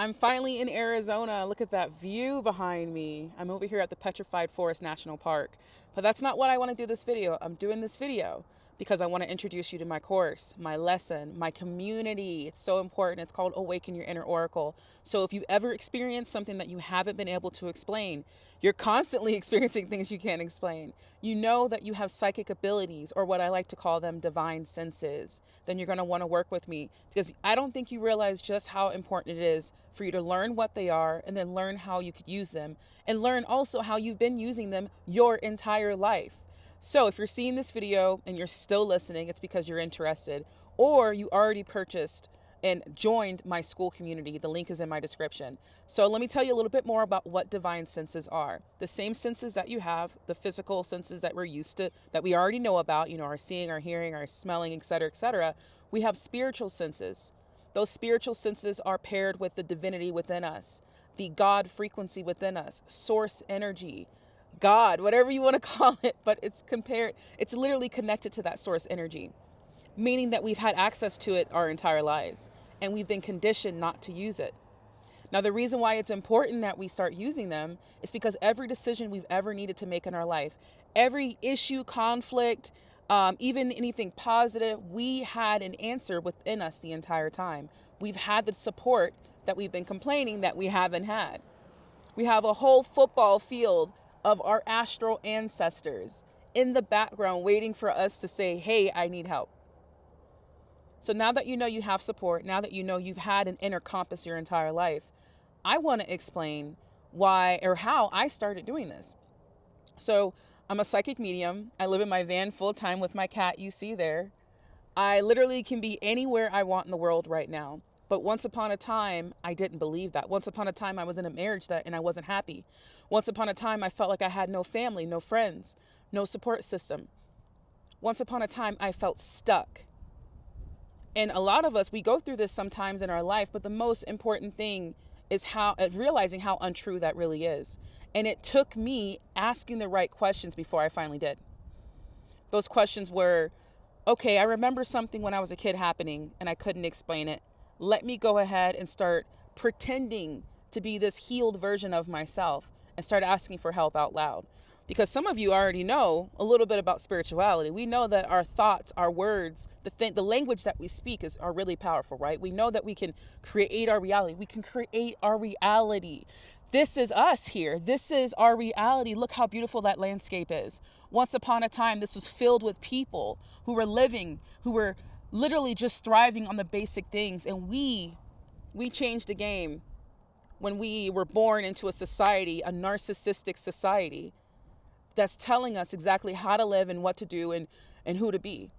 I'm finally in Arizona. Look at that view behind me. I'm over here at the Petrified Forest National Park. But that's not what I want to do this video. I'm doing this video because I want to introduce you to my course, my lesson, my community. It's so important. It's called Awaken Your Inner Oracle. So if you ever experience something that you haven't been able to explain, you're constantly experiencing things you can't explain. You know that you have psychic abilities, or what I like to call them divine senses, then you're going to want to work with me, because I don't think you realize just how important it is for you to learn what they are and then learn how you could use them, and learn also how you've been using them your entire life. So if you're seeing this video and you're still listening, it's because you're interested, or you already purchased and joined my school community. The link is in my description. So let me tell you a little bit more about what divine senses are. The same senses that you have, the physical senses that we're used to, that we already know about, our seeing, our hearing, our smelling, etc., etc. We have spiritual senses. Those spiritual senses are paired with the divinity within us, the God frequency within us, source energy, God, whatever you want to call it, but it's literally connected to that source energy, meaning that we've had access to it our entire lives and we've been conditioned not to use it. Now, the reason why it's important that we start using them is because every decision we've ever needed to make in our life, every issue, conflict, even anything positive, we had an answer within us the entire time. We've had the support that we've been complaining that we haven't had. We have a whole football field of our astral ancestors in the background waiting for us to say, hey, I need help. So now that you know you have support, now that you know you've had an inner compass your entire life, I want to explain why or how I started doing this. So I'm a psychic medium. I live in my van full time with my cat you see there. I literally can be anywhere I want in the world right now. But once upon a time, I didn't believe that. Once upon a time, I was in a marriage and I wasn't happy. Once upon a time, I felt like I had no family, no friends, no support system. Once upon a time, I felt stuck. And a lot of us, we go through this sometimes in our life, but the most important thing is realizing how untrue that really is. And it took me asking the right questions before I finally did. Those questions were, okay, I remember something when I was a kid happening and I couldn't explain it. Let me go ahead and start pretending to be this healed version of myself and start asking for help out loud. Because some of you already know a little bit about spirituality. We know that our thoughts, our words, the language that we speak are really powerful, right? We know that we can create our reality. We can create our reality. This is us here. This is our reality. Look how beautiful that landscape is. Once upon a time, this was filled with people who were living, who were literally just thriving on the basic things. And we changed the game when we were born into a society, a narcissistic society, that's telling us exactly how to live and what to do and who to be.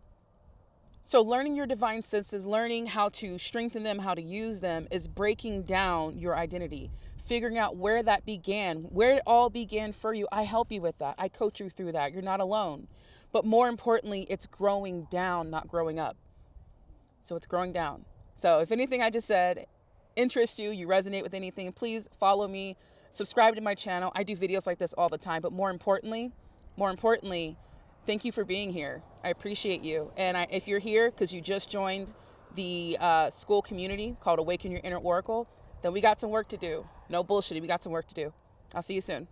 So learning your divine senses, learning how to strengthen them, how to use them, is breaking down your identity, figuring out where that began, where it all began for you. I help you with that. I coach you through that. You're not alone. But more importantly, it's growing down, not growing up. So it's growing down. So if anything I just said interests you, you resonate with anything, please follow me, subscribe to my channel. I do videos like this all the time, but more importantly, thank you for being here. I appreciate you. And if you're here because you just joined the school community called Awaken Your Inner Oracle, then we got some work to do. No bullshit. We got some work to do. I'll see you soon.